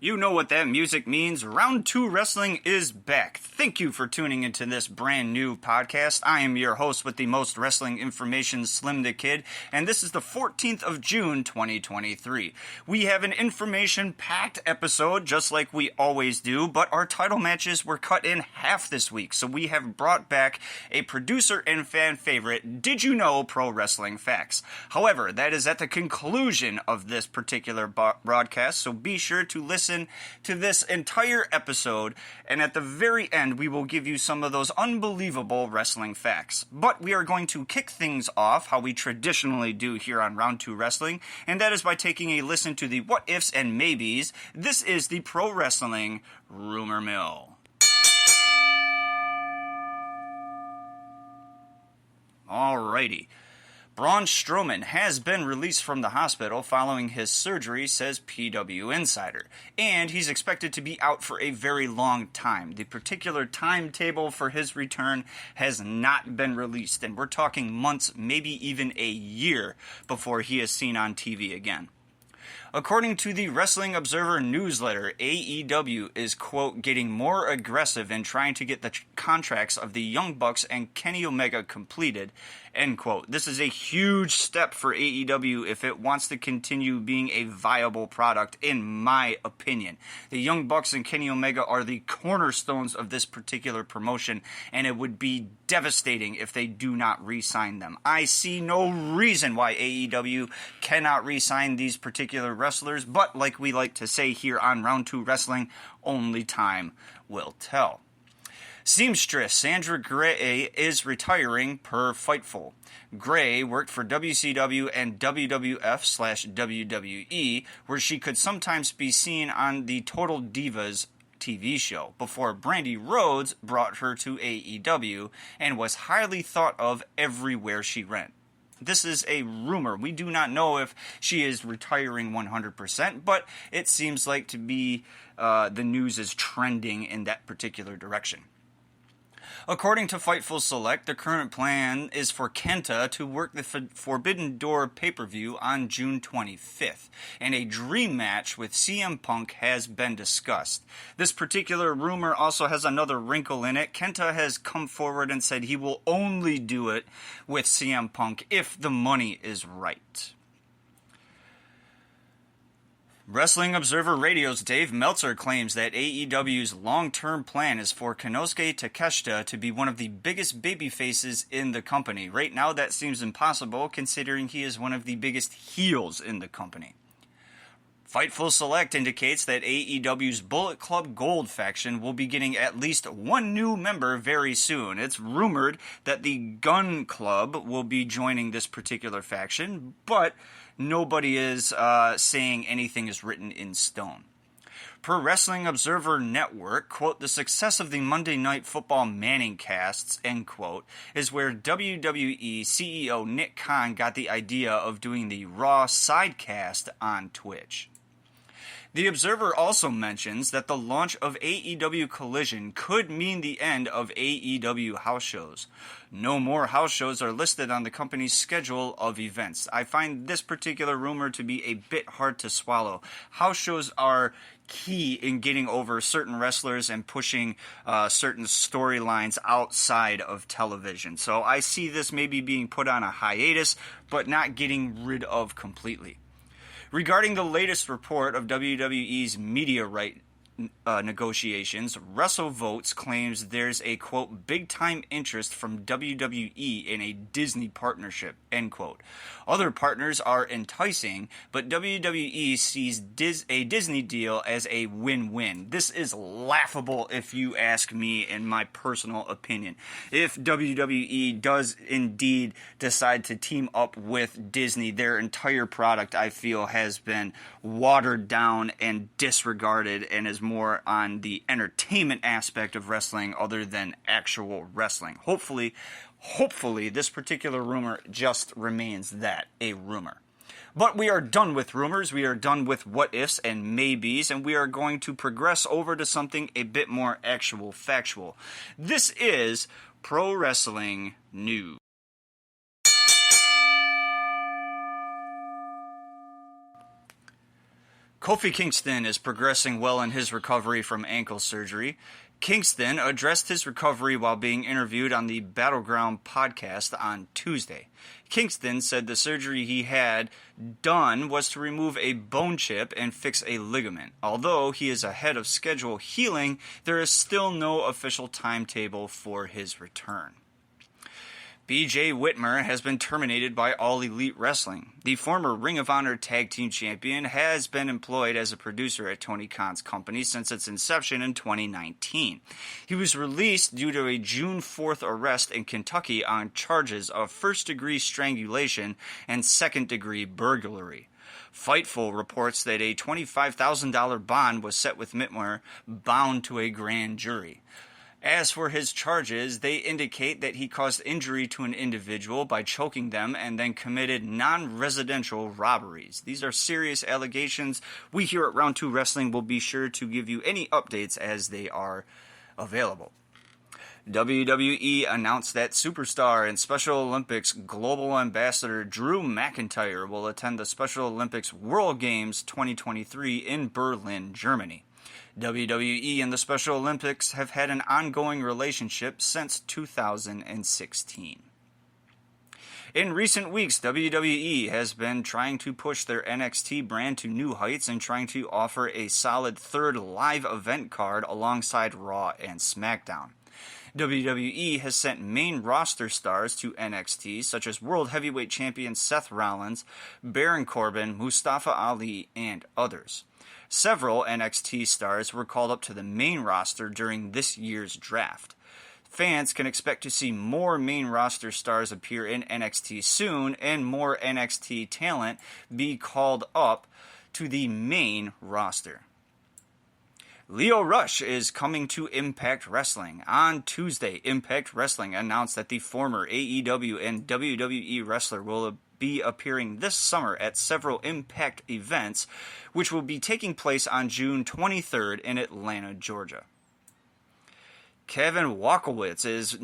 You know what that music means. Round 2 Wrestling is back. Thank you for tuning into this brand new podcast. I am your host with the most wrestling information, SlimmDa KID, and this is the 14th of June, 2023. We have an information-packed episode, just like we always do, but our title matches were cut in half this week, so we have brought back a producer and fan favorite, Did You Know Pro Wrestling Facts. However, that is at the conclusion of this particular broadcast, so be sure to listen to this entire episode, and at the very end we will give you some of those unbelievable wrestling facts. But we are going to kick things off how we traditionally do here on Round 2 Wrestling, and that is by taking a listen to the what-ifs and maybes. This is the Pro Wrestling Rumor Mill. Alrighty. Braun Strowman has been released from the hospital following his surgery, says PW Insider, and he's expected to be out for a very long time. The particular timetable for his return has not been released, and we're talking months, maybe even a year, before he is seen on TV again. According to the Wrestling Observer newsletter, AEW is, quote, getting more aggressive in trying to get the contracts of the Young Bucks and Kenny Omega completed, end quote. This is a huge step for AEW if it wants to continue being a viable product, in my opinion. The Young Bucks and Kenny Omega are the cornerstones of this particular promotion, and it would be devastating if they do not re-sign them. I see no reason why AEW cannot re-sign these particular wrestlers, but like we like to say here on Round 2 Wrestling, only time will tell. Seamstress Sandra Gray is retiring per Fightful. Gray worked for WCW and WWF/WWE, where she could sometimes be seen on the Total Divas TV show, before Brandy Rhodes brought her to AEW and was highly thought of everywhere she went. This is a rumor. We do not know if she is retiring 100%, but it seems like to be the news is trending in that particular direction. According to Fightful Select, the current plan is for Kenta to work the Forbidden Door pay-per-view on June 25th, and a dream match with CM Punk has been discussed. This particular rumor also has another wrinkle in it. Kenta has come forward and said he will only do it with CM Punk if the money is right. Wrestling Observer Radio's Dave Meltzer claims that AEW's long-term plan is for Konosuke Takeshita to be one of the biggest babyfaces in the company. Right now that seems impossible considering he is one of the biggest heels in the company. Fightful Select indicates that AEW's Bullet Club Gold faction will be getting at least one new member very soon. It's rumored that the Gun Club will be joining this particular faction, but nobody is saying anything is written in stone. Per Wrestling Observer Network, quote, the success of the Monday Night Football Manning casts, end quote, is where WWE CEO Nick Khan got the idea of doing the Raw sidecast on Twitch. The Observer also mentions that the launch of AEW Collision could mean the end of AEW house shows. No more house shows are listed on the company's schedule of events. I find this particular rumor to be a bit hard to swallow. House shows are key in getting over certain wrestlers and pushing certain storylines outside of television. So I see this maybe being put on a hiatus, but not getting rid of completely. Regarding the latest report of WWE's media right negotiations, WrestleVotes claims there's a, quote, big-time interest from WWE in a Disney partnership, end quote. Other partners are enticing, but WWE sees a Disney deal as a win-win. This is laughable if you ask me, in my personal opinion. If WWE does indeed decide to team up with Disney, their entire product, I feel, has been watered down and disregarded and is more on the entertainment aspect of wrestling other than actual wrestling. Hopefully, this particular rumor just remains that, a rumor. But we are done with rumors, we are done with what-ifs and maybes, and we are going to progress over to something a bit more actual factual. This is Pro Wrestling News. Kofi Kingston is progressing well in his recovery from ankle surgery. Kingston addressed his recovery while being interviewed on the Battleground podcast on Tuesday. Kingston said the surgery he had done was to remove a bone chip and fix a ligament. Although he is ahead of schedule healing, there is still no official timetable for his return. B.J. Whitmer has been terminated by All Elite Wrestling. The former Ring of Honor Tag Team Champion has been employed as a producer at Tony Khan's company since its inception in 2019. He was released due to a June 4th arrest in Kentucky on charges of first-degree strangulation and second-degree burglary. Fightful reports that a $25,000 bond was set with Whitmer bound to a grand jury. As for his charges, they indicate that he caused injury to an individual by choking them and then committed non-residential robberies. These are serious allegations. We here at Round 2 Wrestling will be sure to give you any updates as they are available. WWE announced that superstar and Special Olympics Global Ambassador Drew McIntyre will attend the Special Olympics World Games 2023 in Berlin, Germany. WWE and the Special Olympics have had an ongoing relationship since 2016. In recent weeks, WWE has been trying to push their NXT brand to new heights and trying to offer a solid third live event card alongside Raw and SmackDown. WWE has sent main roster stars to NXT, such as World Heavyweight Champion Seth Rollins, Baron Corbin, Mustafa Ali, and others. Several NXT stars were called up to the main roster during this year's draft. Fans can expect to see more main roster stars appear in NXT soon and more NXT talent be called up to the main roster. Lio Rush is coming to Impact Wrestling. On Tuesday, Impact Wrestling announced that the former AEW and WWE wrestler will be appearing this summer at several Impact events, which will be taking place on June 23rd in Atlanta, Georgia. Kevin Walkowitz is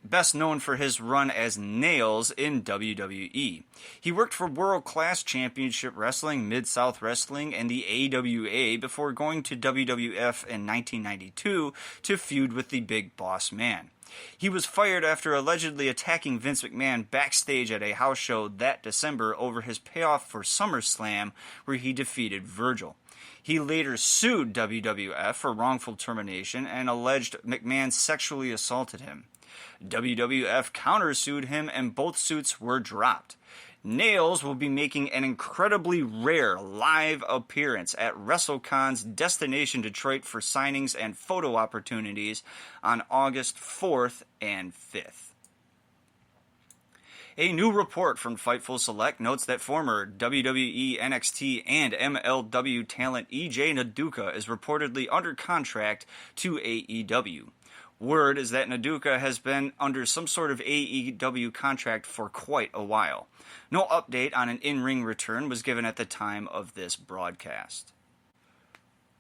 best known for his run as Nails in WWE. He worked for World Class Championship Wrestling, Mid-South Wrestling, and the AWA before going to WWF in 1992 to feud with the Big Boss Man. He was fired after allegedly attacking Vince McMahon backstage at a house show that December over his payoff for SummerSlam, where he defeated Virgil. He later sued WWF for wrongful termination and alleged McMahon sexually assaulted him. WWF countersued him and both suits were dropped. Nails will be making an incredibly rare live appearance at WrestleCon's Destination Detroit for signings and photo opportunities on August 4th and 5th. A new report from Fightful Select notes that former WWE, NXT, and MLW talent EJ Naduka is reportedly under contract to AEW. Word is that Naduka has been under some sort of AEW contract for quite a while. No update on an in-ring return was given at the time of this broadcast.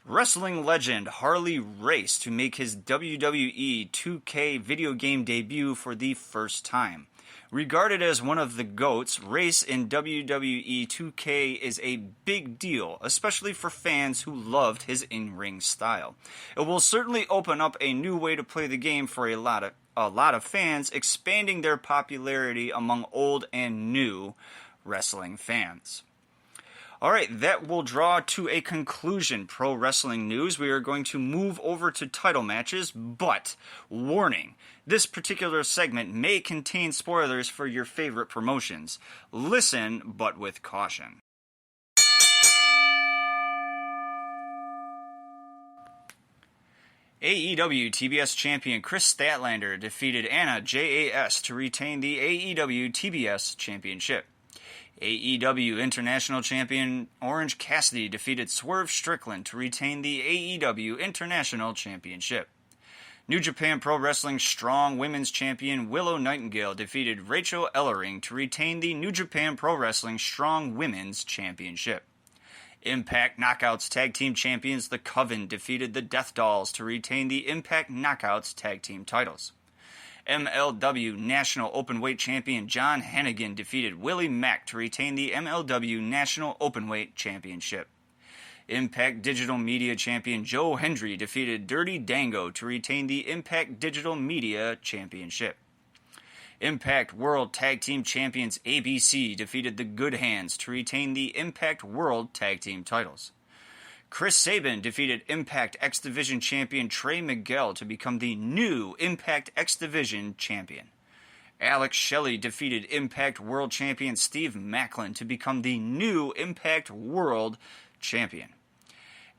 Wrestling legend Harley Race to make his WWE 2K video game debut for the first time. Regarded as one of the GOATs, Race in WWE 2K is a big deal, especially for fans who loved his in-ring style. It will certainly open up a new way to play the game for a lot of fans, expanding their popularity among old and new wrestling fans. Alright, that will draw to a conclusion pro wrestling news. We are going to move over to title matches, but warning, this particular segment may contain spoilers for your favorite promotions. Listen, but with caution. AEW TBS champion Chris Statlander defeated Anna JAS to retain the AEW TBS championship. AEW International Champion Orange Cassidy defeated Swerve Strickland to retain the AEW International Championship. New Japan Pro Wrestling Strong Women's Champion Willow Nightingale defeated Rachel Ellering to retain the New Japan Pro Wrestling Strong Women's Championship. Impact Knockouts Tag Team Champions The Coven defeated the Death Dolls to retain the Impact Knockouts Tag Team titles. MLW National Openweight Champion John Hennigan defeated Willie Mack to retain the MLW National Openweight Championship. Impact Digital Media Champion Joe Hendry defeated Dirty Dango to retain the Impact Digital Media Championship. Impact World Tag Team Champions ABC defeated the Good Hands to retain the Impact World Tag Team titles. Chris Sabin defeated Impact X Division Champion Trey Miguel to become the new Impact X Division Champion. Alex Shelley defeated Impact World Champion Steve Macklin to become the new Impact World Champion.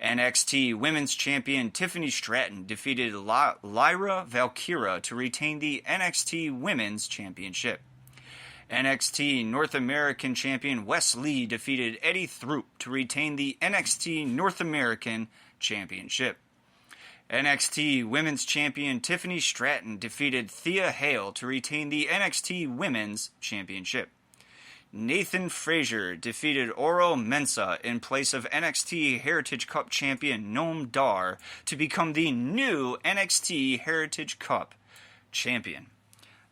NXT Women's Champion Tiffany Stratton defeated Lyra Valkyra to retain the NXT Women's Championship. NXT North American Champion Wes Lee defeated Eddie Throop to retain the NXT North American Championship. NXT Women's Champion Tiffany Stratton defeated Thea Hale to retain the NXT Women's Championship. Nathan Frazier defeated Oro Mensah in place of NXT Heritage Cup champion Noam Dar to become the new NXT Heritage Cup champion.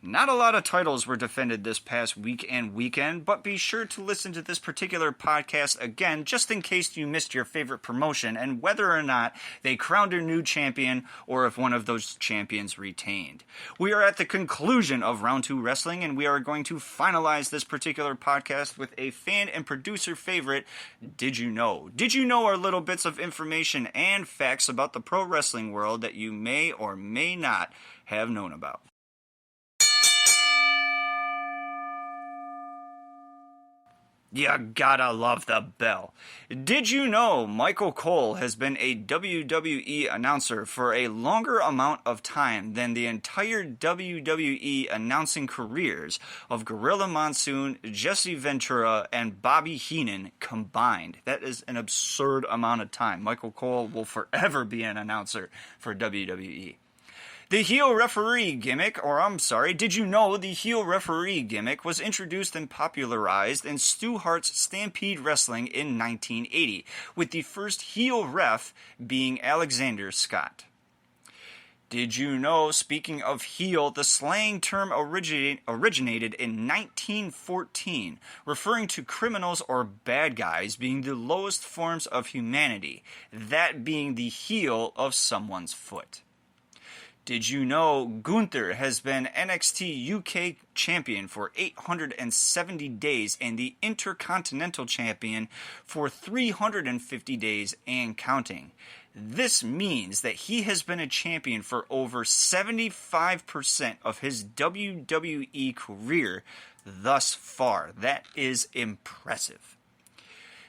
Not a lot of titles were defended this past week and weekend, but be sure to listen to this particular podcast again just in case you missed your favorite promotion and whether or not they crowned a new champion or if one of those champions retained. We are at the conclusion of Round 2 Wrestling, and we are going to finalize this particular podcast with a fan and producer favorite, Did You Know? Did you know are little bits of information and facts about the pro wrestling world that you may or may not have known about. You gotta love the bell. Did you know Michael Cole has been a WWE announcer for a longer amount of time than the entire WWE announcing careers of Gorilla Monsoon, Jesse Ventura, and Bobby Heenan combined? That is an absurd amount of time. Michael Cole will forever be an announcer for WWE. The heel referee gimmick, did you know the heel referee gimmick was introduced and popularized in Stu Hart's Stampede Wrestling in 1980, with the first heel ref being Alexander Scott. Did you know, speaking of heel, the slang term originated in 1914, referring to criminals or bad guys being the lowest forms of humanity, that being the heel of someone's foot. Did you know Gunther has been NXT UK champion for 870 days and the Intercontinental champion for 350 days and counting? This means that he has been a champion for over 75% of his WWE career thus far. That is impressive.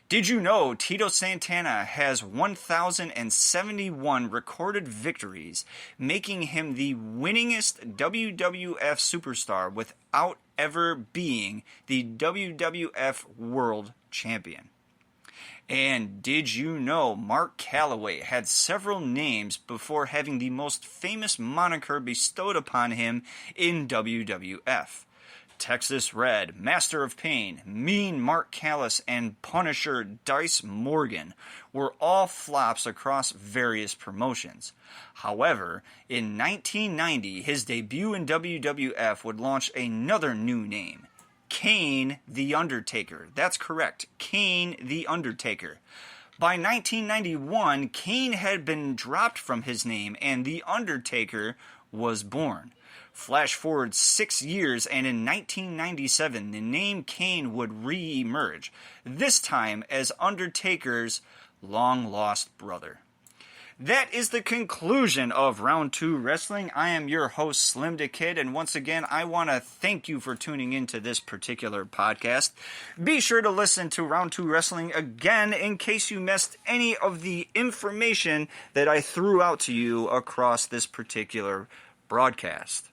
Did you know Tito Santana has 1,071 recorded victories, making him the winningest WWF superstar without ever being the WWF World Champion? And did you know Mark Calloway had several names before having the most famous moniker bestowed upon him in WWF? Texas Red, Master of Pain, Mean Mark Callis, and Punisher Dice Morgan were all flops across various promotions. However, in 1990, his debut in WWF would launch another new name, Kane the Undertaker. That's correct, Kane the Undertaker. By 1991, Kane had been dropped from his name and the Undertaker was born. Flash forward 6 years, and in 1997, the name Kane would re-emerge, this time as Undertaker's long-lost brother. That is the conclusion of Round 2 Wrestling. I am your host, SlimmDa KID, and once again, I want to thank you for tuning into this particular podcast. Be sure to listen to Round 2 Wrestling again in case you missed any of the information that I threw out to you across this particular broadcast.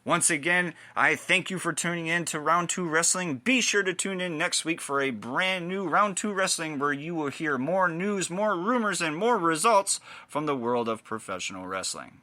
Once again, I thank you for tuning in to Round 2 Wrestling. Be sure to tune in next week for a brand new Round 2 Wrestling where you will hear more news, more rumors, and more results from the world of professional wrestling.